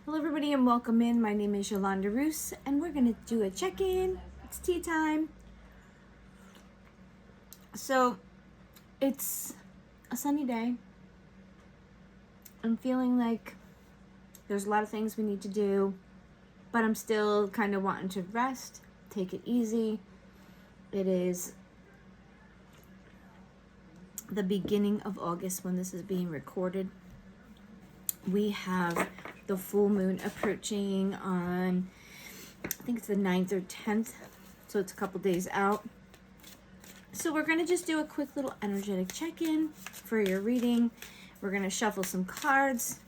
Hello everybody and welcome in. My name is Yolanda Roos and we're going to do a check-in. It's tea time. So it's a sunny day. I'm feeling like there's a lot of things we need to do, but I'm still kind of wanting to rest, take it easy. It is the beginning of August when this is being recorded. We have the full moon approaching on, I think it's the 9th or 10th, so it's a couple days out. So we're going to just do a quick little energetic check-in for your reading. We're going to shuffle some cards.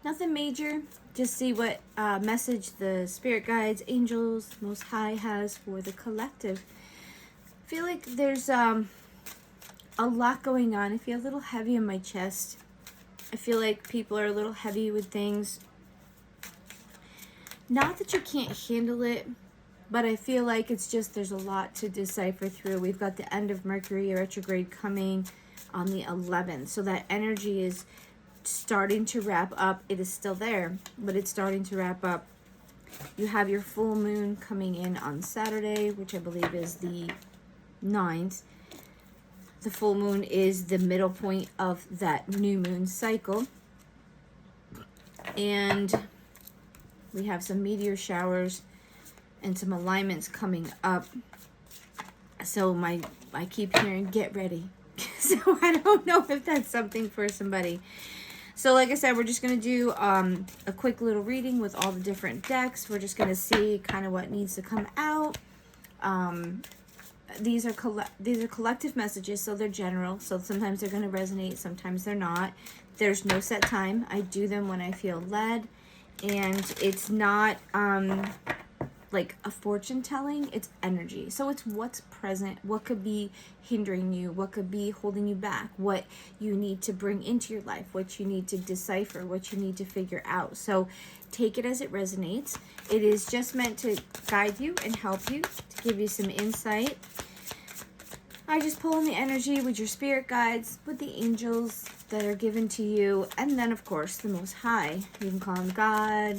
Nothing major, just see what message the spirit guides, angels, Most High has for the collective. I feel like there's a lot going on. I feel a little heavy in my chest. I feel like people are a little heavy with things. Not that you can't handle it, but I feel like it's just there's a lot to decipher through. We've got the end of Mercury retrograde coming on the 11th. So that energy is starting to wrap up. It is still there, but it's starting to wrap up. You have your full moon coming in on Saturday, which I believe is the 9th. The full moon is the middle point of that new moon cycle. And we have some meteor showers and some alignments coming up. So I keep hearing get ready. So I don't know if that's something for somebody. So like I said, we're just going to do a quick little reading with all the different decks. We're just going to see kind of what needs to come out. These are collective messages, so they're general. So sometimes they're going to resonate, sometimes they're not. There's no set time. I do them when I feel led, and it's not like a fortune telling. It's energy. So it's what's present, what could be hindering you, what could be holding you back, what you need to bring into your life, what you need to decipher, what you need to figure out. So take it as it resonates. It is just meant to guide you and help you, to give you some insight. I just pull in the energy with your spirit guides, with the angels that are given to you, and then of course the Most High. You can call him God,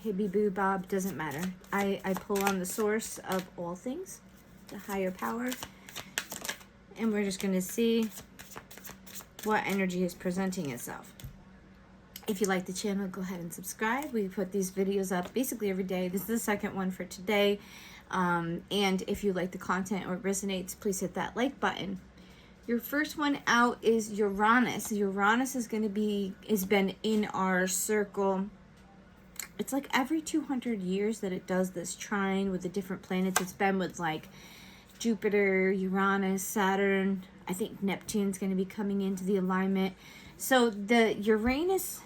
Hibby Boo Bob, doesn't matter. I pull on the source of all things, the higher power, and we're just going to see what energy is presenting itself. If you like the channel, go ahead and subscribe. We put these videos up basically every day. This is the second one for today. And if you like the content or it resonates, please hit that like button. Your first one out is Uranus. Uranus is going to be, has been in our circle. It's like every 200 years that it does this trine with the different planets. It's been with like Jupiter, Uranus, Saturn. I think Neptune's going to be coming into the alignment. So the Uranus,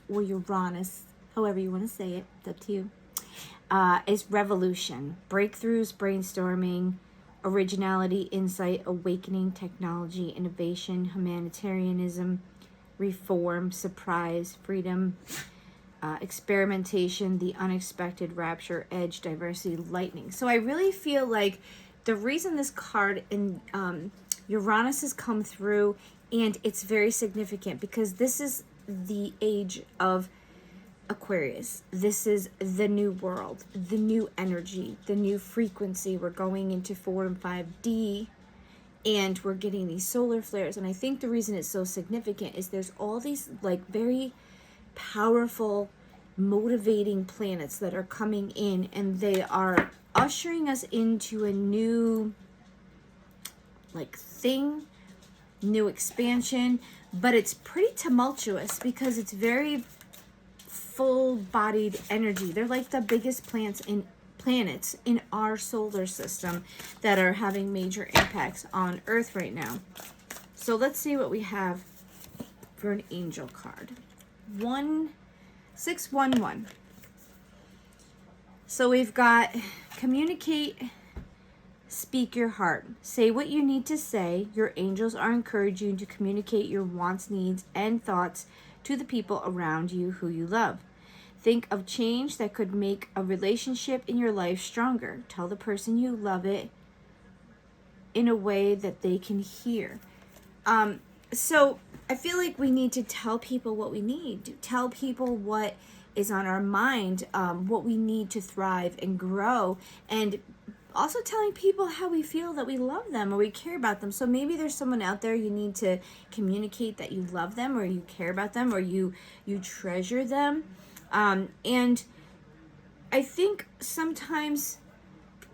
or Uranus, however you want to say it, it's up to you, is revolution, breakthroughs, brainstorming, originality, insight, awakening, technology, innovation, humanitarianism, reform, surprise, freedom, experimentation, the unexpected, rapture, edge, diversity, lightning. So I really feel like the reason this card in Uranus has come through, and it's very significant because this is the age of Aquarius. This is the new world, the new energy, the new frequency. We're going into 4 and 5D, and we're getting these solar flares. And I think the reason it's so significant is there's all these like very powerful, motivating planets that are coming in, and they are ushering us into a new like thing, new expansion, but it's pretty tumultuous because it's very full-bodied energy. They're like the biggest planets in our solar system that are having major impacts on Earth right now. So let's see what we have for an angel card. 1611. So we've got communicate, speak your heart. Say what you need to say. Your angels are encouraging you to communicate your wants, needs, and thoughts to the people around you who you love. Think of change that could make a relationship in your life stronger. Tell the person you love it in a way that they can hear. So I feel like we need to tell people what we need. Tell people what is on our mind, what we need to thrive and grow, and also telling people how we feel that we love them or we care about them. So maybe there's someone out there you need to communicate that you love them or you care about them or you treasure them. And I think sometimes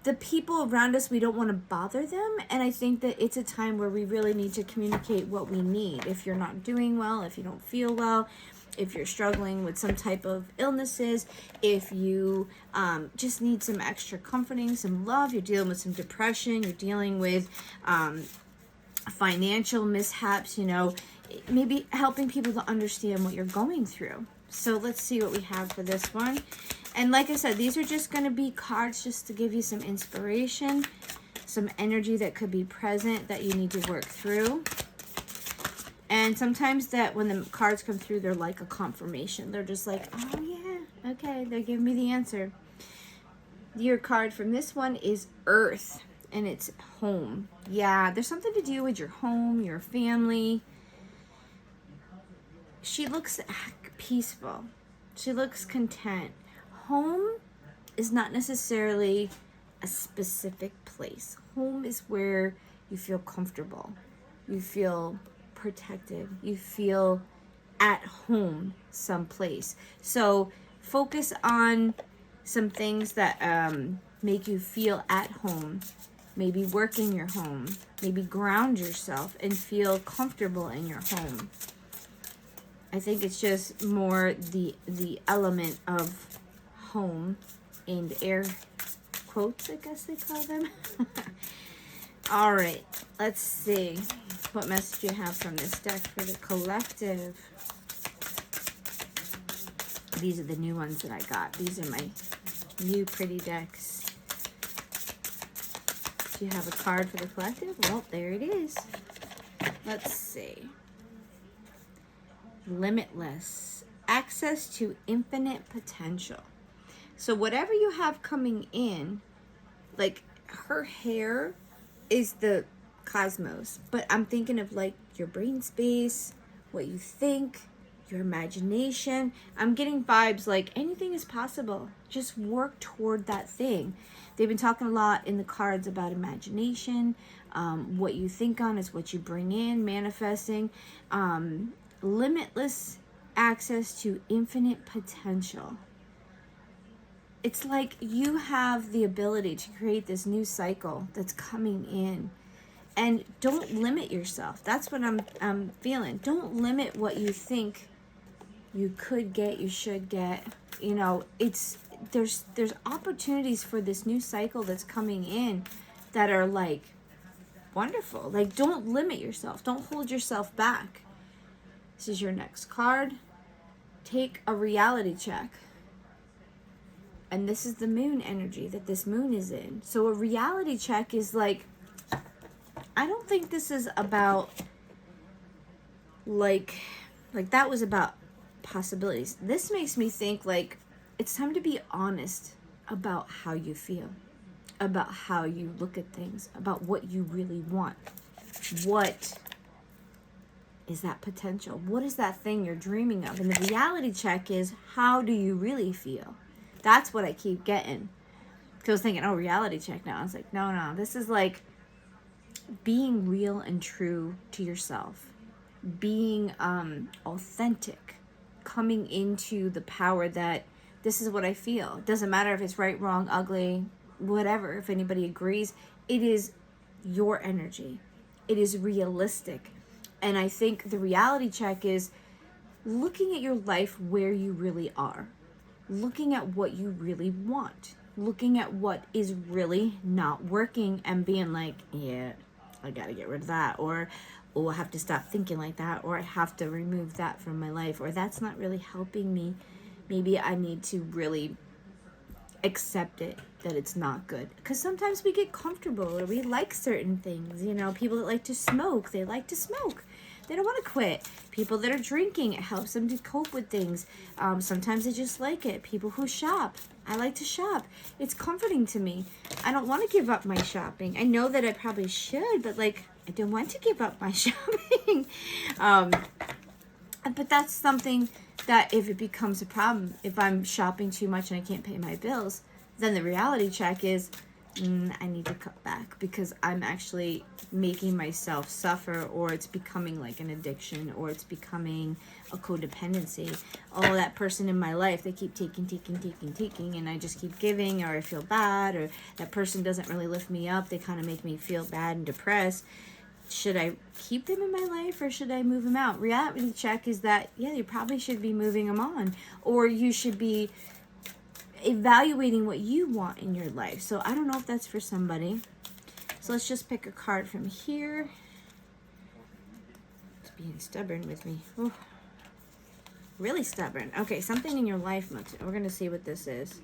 the people around us, we don't want to bother them. And I think that it's a time where we really need to communicate what we need. If you're not doing well, if you don't feel well, if you're struggling with some type of illnesses, if you just need some extra comforting, some love, you're dealing with some depression, you're dealing with financial mishaps, maybe helping people to understand what you're going through. So let's see what we have for this one. And like I said, these are just going to be cards just to give you some inspiration, some energy that could be present that you need to work through. And sometimes that when the cards come through, they're like a confirmation. They're just like, oh yeah, okay, they're giving me the answer. Your card from this one is Earth, and it's home. Yeah, there's something to do with your home, your family. She looks peaceful. She looks content. Home is not necessarily a specific place. Home is where you feel comfortable. You feel protected. You feel at home someplace. So focus on some things that make you feel at home. Maybe work in your home. Maybe ground yourself and feel comfortable in your home. I think it's just more the element of home and air quotes, I guess they call them. All right, let's see what message you have from this deck for the collective. These are the new ones that I got. These are my new pretty decks. Do you have a card for the collective? Well, there it is. Let's see. Limitless. Access to infinite potential. So whatever you have coming in, like her hair is the cosmos, but I'm thinking of like your brain space, what you think, your imagination. I'm getting vibes like anything is possible. Just work toward that thing. They've been talking a lot in the cards about imagination. What you think on is what you bring in, manifesting. Limitless access to infinite potential. It's like you have the ability to create this new cycle that's coming in. And don't limit yourself. That's what I'm feeling. Don't limit what you think you could get, you should get. There's opportunities for this new cycle that's coming in that are like wonderful. Like, don't limit yourself. Don't hold yourself back. This is your next card. Take a reality check. And this is the moon energy that this moon is in. So a reality check is like, I don't think this is about like that was about possibilities. This makes me think like it's time to be honest about how you feel, about how you look at things, about what you really want. What is that potential? What is that thing you're dreaming of? And the reality check is, how do you really feel? That's what I keep getting. Because I was thinking, oh, reality check now. I was like, no. This is like being real and true to yourself. Being authentic. Coming into the power that this is what I feel. It doesn't matter if it's right, wrong, ugly, whatever. If anybody agrees, it is your energy. It is realistic. And I think the reality check is looking at your life where you really are. Looking at what you really want. Looking at what is really not working and being like, yeah, I gotta get rid of that. Or, oh, I have to stop thinking like that. Or I have to remove that from my life. Or that's not really helping me. Maybe I need to really accept it, that it's not good. Because sometimes we get comfortable or we like certain things. People that like to smoke, they like to smoke. They don't want to quit. People that are drinking, it helps them to cope with things. Sometimes they just like it. People who shop. I like to shop. It's comforting to me. I don't want to give up my shopping. I know that I probably should, but I don't want to give up my shopping. But that's something that if it becomes a problem, if I'm shopping too much and I can't pay my bills, then the reality check is I need to cut back because I'm actually making myself suffer, or it's becoming like an addiction, or it's becoming a codependency. Oh, that person in my life, they keep taking, and I just keep giving, or I feel bad, or that person doesn't really lift me up. They kind of make me feel bad and depressed. Should I keep them in my life or should I move them out? Reality check is that, yeah, you probably should be moving them on, or you should be evaluating what you want in your life. So I don't know if that's for somebody. So let's just pick a card from here. It's being stubborn with me. Ooh. Really stubborn. Okay, something in your life. We're going to see what this is.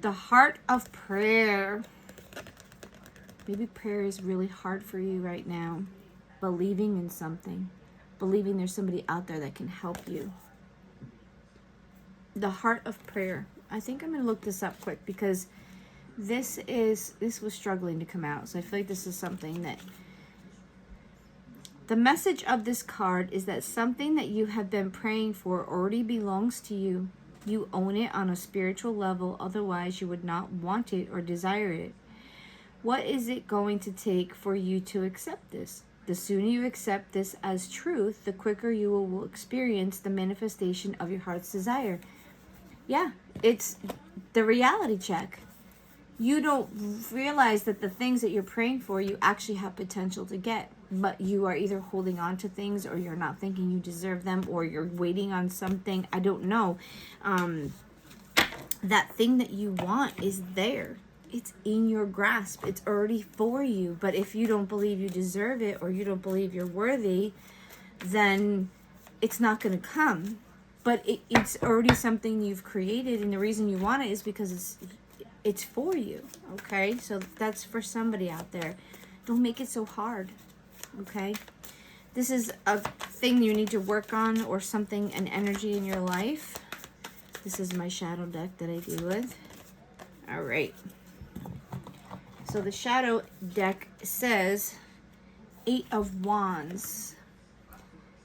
The heart of prayer. Maybe prayer is really hard for you right now. Believing in something. Believing there's somebody out there that can help you. The heart of prayer. I think I'm going to look this up quick because this was struggling to come out. So I feel like this is something that... The message of this card is that something that you have been praying for already belongs to you. You own it on a spiritual level. Otherwise, you would not want it or desire it. What is it going to take for you to accept this? The sooner you accept this as truth, the quicker you will experience the manifestation of your heart's desire. Yeah, it's the reality check. You don't realize that the things that you're praying for, you actually have potential to get. But you are either holding on to things, or you're not thinking you deserve them, or you're waiting on something. I don't know. That thing that you want is there. It's in your grasp. It's already for you. But if you don't believe you deserve it, or you don't believe you're worthy, then it's not going to come. But it's already something you've created, and the reason you want it is because it's for you. Okay? So that's for somebody out there. Don't make it so hard. Okay? This is a thing you need to work on, or something, an energy in your life. This is my shadow deck that I deal with. All right. So the shadow deck says 8 of Wands.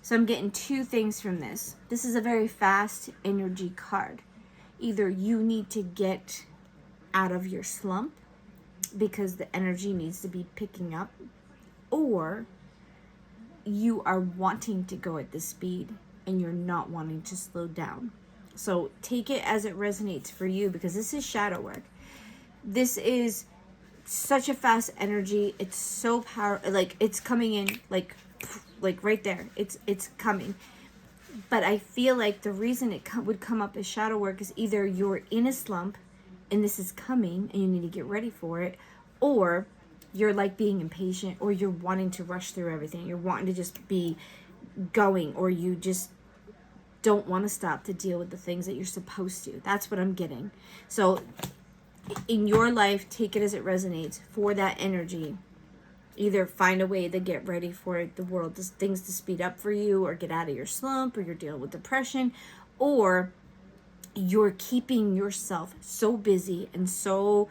So I'm getting two things from this. This is a very fast energy card. Either you need to get out of your slump because the energy needs to be picking up, or you are wanting to go at this speed and you're not wanting to slow down. So take it as it resonates for you, because this is shadow work. This is such a fast energy. It's so powerful. Like, it's coming in like right there. It's coming. But I feel like the reason it would come up as shadow work is either you're in a slump and this is coming and you need to get ready for it, or you're like being impatient, or you're wanting to rush through everything. You're wanting to just be going, or you just don't want to stop to deal with the things that you're supposed to. That's what I'm getting. So in your life, take it as it resonates for that energy. Either find a way to get ready for the world, things to speed up for you, or get out of your slump, or you're dealing with depression, or you're keeping yourself so busy and so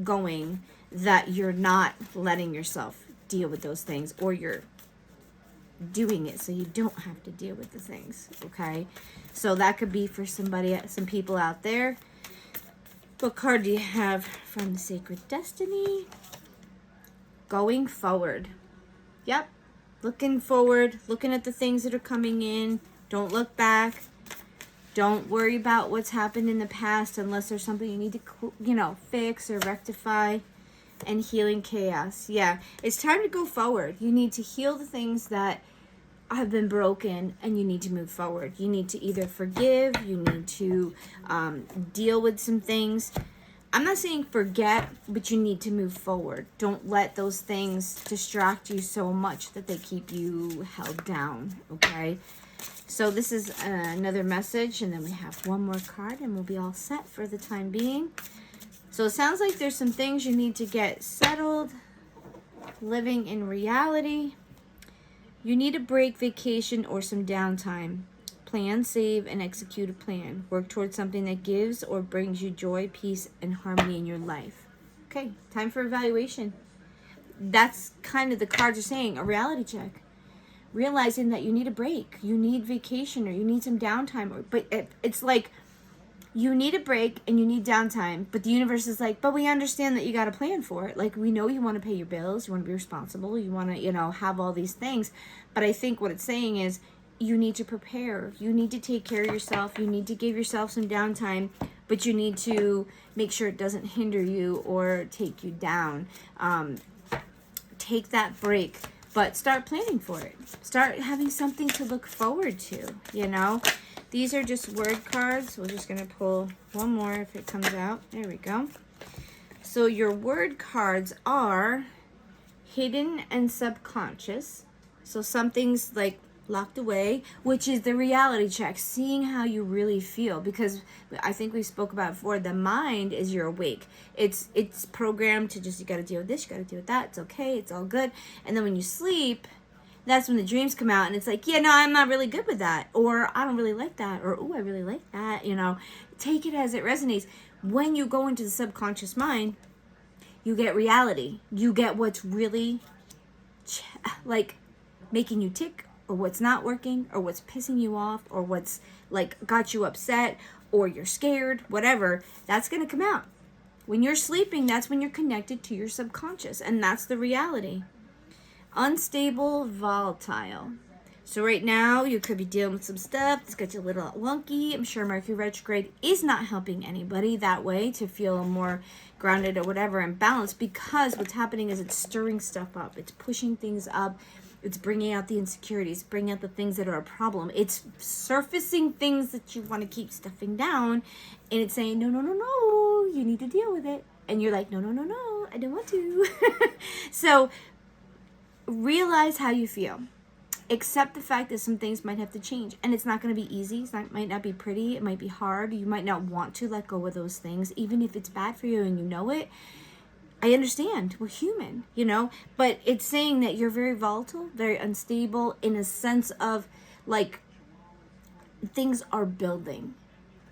going that you're not letting yourself deal with those things, or you're doing it so you don't have to deal with the things. Okay, so that could be for somebody, some people out there. What card do you have from the Sacred Destiny? Going forward. Yep, looking forward, looking at the things that are coming in. Don't look back. Don't worry about what's happened in the past unless there's something you need to, fix or rectify. And healing chaos. Yeah, it's time to go forward. You need to heal the things that have been broken, and you need to move forward. You need to either forgive, you need to deal with some things. I'm not saying forget, but you need to move forward. Don't let those things distract you so much that they keep you held down, okay? So this is another message, and then we have one more card, and we'll be all set for the time being. So it sounds like there's some things you need to get settled, living in reality. You need a break, vacation, or some downtime. Plan, save, and execute a plan. Work towards something that gives or brings you joy, peace, and harmony in your life. Okay, time for evaluation. That's kind of the cards are saying, a reality check. realizing that you need a break, you need vacation, or you need some downtime. But it's like, you need a break and you need downtime, but the universe is like, but we understand that you got to plan for it. Like, we know you want to pay your bills, you want to be responsible, you want to, have all these things. But I think what it's saying is, you need to prepare. You need to take care of yourself. You need to give yourself some downtime, but you need to make sure it doesn't hinder you or take you down. Take that break, but start planning for it. Start having something to look forward to, These are just word cards. We're just going to pull one more if it comes out. There we go. So your word cards are hidden and subconscious. So something's like locked away, which is the reality check, seeing how you really feel, because I think we spoke about before, the mind is your awake. It's programmed to just, you got to deal with this, you got to deal with that, it's okay, it's all good. And then when you sleep, that's when the dreams come out, and it's like, yeah, no, I'm not really good with that, or I don't really like that, or oh, I really like that. Take it as it resonates. When you go into the subconscious mind, you get reality. You get what's really like making you tick, or what's not working, or what's pissing you off, or what's like got you upset, or you're scared, whatever. That's going to come out. When you're sleeping, that's when you're connected to your subconscious, and that's the reality. Unstable, volatile. So right now, you could be dealing with some stuff that's got you a little wonky. I'm sure Mercury retrograde is not helping anybody that way to feel more grounded or whatever and balanced, because what's happening is it's stirring stuff up. It's pushing things up. It's bringing out the insecurities, bringing out the things that are a problem. It's surfacing things that you want to keep stuffing down, and it's saying, no, you need to deal with it. And you're like, no, I don't want to. So realize how you feel. Accept the fact that some things might have to change, and it's not going to be easy. It might not be pretty. It might be hard. You might not want to let go of those things, even if it's bad for you and you know it. I understand. We're human, but it's saying that you're very volatile, very unstable, in a sense of like things are building.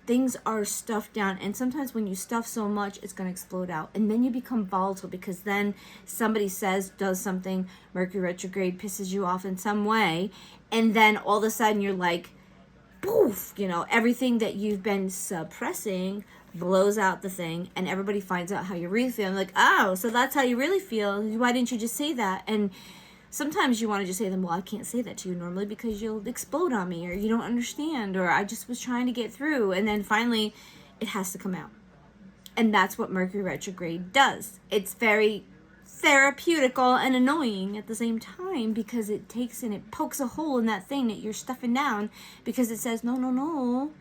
Things are stuffed down, and sometimes when you stuff so much, it's going to explode out, and then you become volatile, because then somebody does something, Mercury retrograde pisses you off in some way, and then all of a sudden you're like, poof, everything that you've been suppressing blows out the thing, and everybody finds out how you really feel. I'm like, oh, so that's how you really feel. Why didn't you just say that? And sometimes you want to just say to them, well, I can't say that to you normally because you'll explode on me, or you don't understand, or I just was trying to get through. And then finally, it has to come out. And that's what Mercury retrograde does. It's very therapeutical and annoying at the same time, because it takes and it pokes a hole in that thing that you're stuffing down, because it says, no.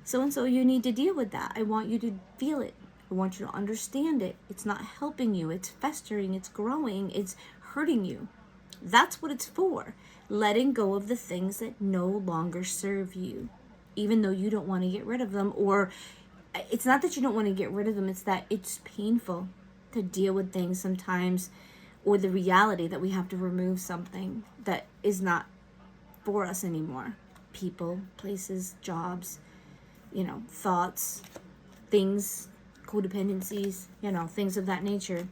So-and-so, you need to deal with that. I want you to feel it. I want you to understand it. It's not helping you. It's festering. It's growing. It's hurting you. That's what it's for. Letting go of the things that no longer serve you, even though you don't want to get rid of them. Or it's not that you don't want to get rid of them. It's that it's painful to deal with things sometimes, or the reality that we have to remove something that is not for us anymore. People, places, jobs, thoughts, things, codependencies, things of that nature.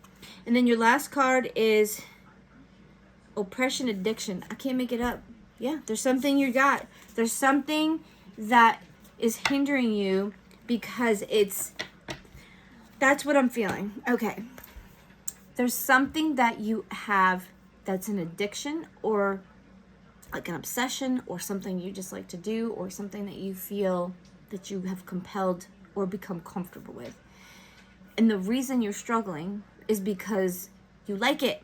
And then your last card is oppression, addiction. I can't make it up. Yeah, there's something you got. There's something that is hindering you, because that's what I'm feeling. Okay. There's something that you have that's an addiction, or like an obsession, or something you just like to do, or something that you feel that you have compelled or become comfortable with. And the reason you're struggling is because you like it.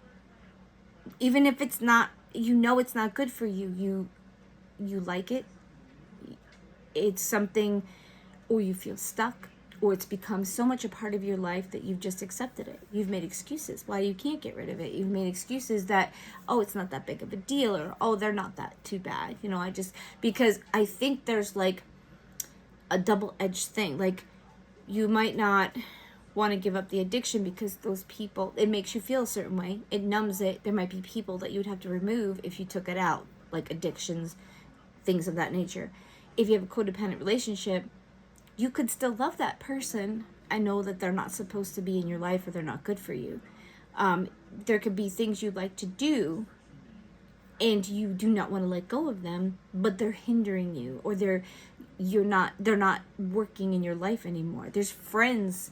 Even if it's not, it's not good for you. You like it. It's something, or you feel stuck, or it's become so much a part of your life that you've just accepted it. You've made excuses why you can't get rid of it. You've made excuses that, oh, it's not that big of a deal, or, oh, they're not that too bad. Because I think there's like a double-edged thing. Like, you might not want to give up the addiction because those people, it makes you feel a certain way. It numbs it. There might be people that you would have to remove if you took it out, like addictions, things of that nature. If you have a codependent relationship, you could still love that person. I know that they're not supposed to be in your life, or they're not good for you. There could be things you'd like to do and you do not want to let go of them, but they're hindering you, or they're not working in your life anymore. There's friends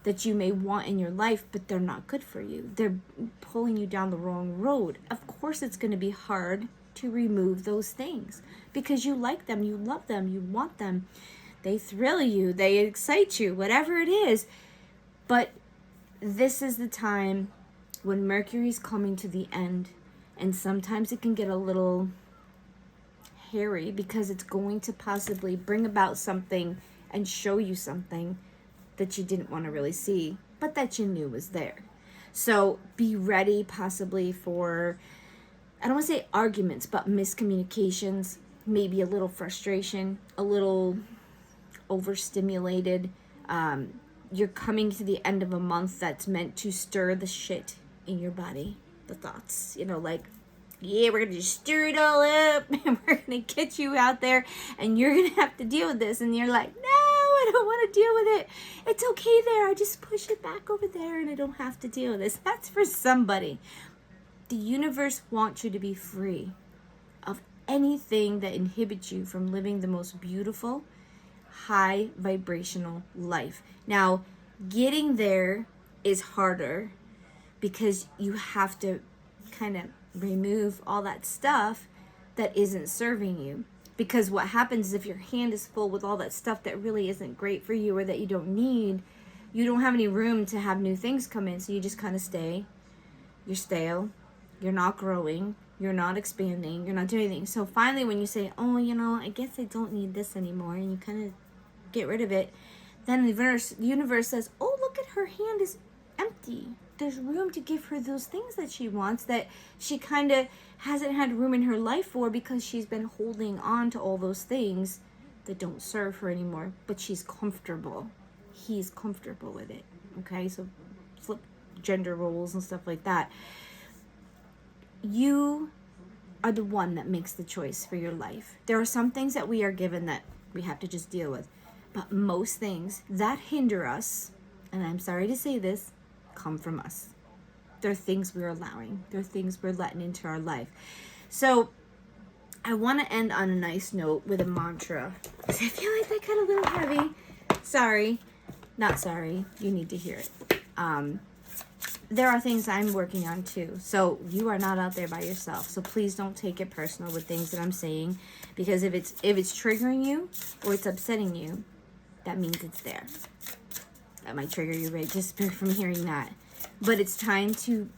that you may want in your life, but they're not good for you. They're pulling you down the wrong road. Of course it's going to be hard to remove those things because you like them, you love them, you want them. They thrill you, they excite you, whatever it is. But this is the time when Mercury's coming to the end, and sometimes it can get a little hairy because it's going to possibly bring about something and show you something that you didn't want to really see, but that you knew was there. So be ready possibly for, I don't want to say arguments, but miscommunications, maybe a little frustration, a little overstimulated. You're coming to the end of a month that's meant to stir the shit in your body, the thoughts, like, yeah, we're gonna just stir it all up and we're gonna get you out there and you're gonna have to deal with this. And you're like, no, I don't want to deal with it. It's okay there. I just push it back over there and I don't have to deal with this. That's for somebody. The universe wants you to be free of anything that inhibits you from living the most beautiful, high vibrational life. Now, getting there is harder because you have to kind of remove all that stuff that isn't serving you. Because what happens is if your hand is full with all that stuff that really isn't great for you or that you don't need, you don't have any room to have new things come in. So you just kind of stay. You're stale. You're not growing. You're not expanding. You're not doing anything. So finally when you say, oh, I guess I don't need this anymore, and you kind of get rid of it, then the universe says, oh, look at her hand is empty. There's room to give her those things that she wants that she kind of hasn't had room in her life for because she's been holding on to all those things that don't serve her anymore. But she's comfortable. He's comfortable with it. Okay, so flip gender roles and stuff like that. You are the one that makes the choice for your life. There are some things that we are given that we have to just deal with. But most things that hinder us, and I'm sorry to say this, come from us. They're things we're allowing. They're things we're letting into our life. So I want to end on a nice note with a mantra. I feel like that got a little heavy. Sorry. Not sorry. You need to hear it. There are things I'm working on too. So you are not out there by yourself. So please don't take it personal with things that I'm saying. Because if it's triggering you or it's upsetting you, that means it's there. That might trigger you, right? Just from hearing that. But it's time to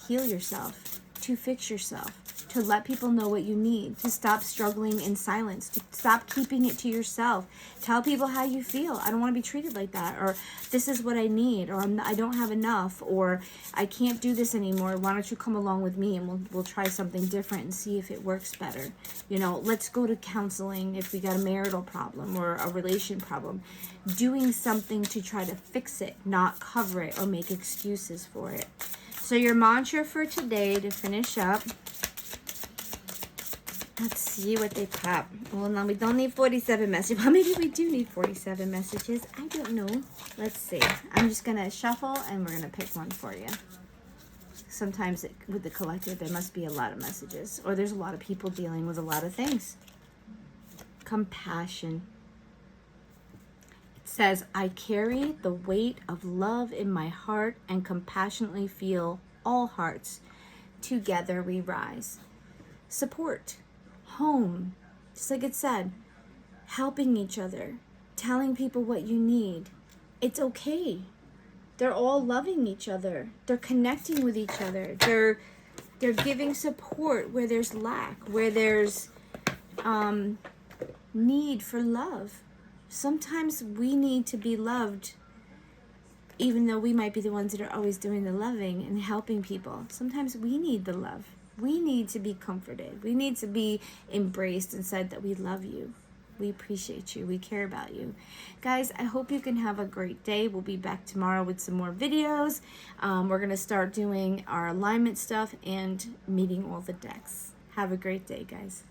heal yourself, to fix yourself, to let people know what you need, to stop struggling in silence, to stop keeping it to yourself. Tell people how you feel. I don't want to be treated like that, or this is what I need, or I don't have enough, or I can't do this anymore. Why don't you come along with me and we'll try something different and see if it works better. Let's go to counseling if we got a marital problem or a relation problem. Doing something to try to fix it, not cover it or make excuses for it. So your mantra for today to finish up. Let's see what they pop. Well, no, we don't need 47 messages. Well, maybe we do need 47 messages. I don't know. Let's see. I'm just going to shuffle and we're going to pick one for you. Sometimes with the collective, there must be a lot of messages. Or there's a lot of people dealing with a lot of things. Compassion. It says, I carry the weight of love in my heart and compassionately feel all hearts. Together we rise. Support. Home, just like it said, helping each other, telling people what you need. It's okay. They're all loving each other. They're connecting with each other. They're giving support where there's lack, where there's need for love. Sometimes we need to be loved, even though we might be the ones that are always doing the loving and helping people. Sometimes we need the love. We need to be comforted. We need to be embraced and said that we love you. We appreciate you. We care about you. Guys, I hope you can have a great day. We'll be back tomorrow with some more videos. We're going to start doing our alignment stuff and meeting all the decks. Have a great day, guys.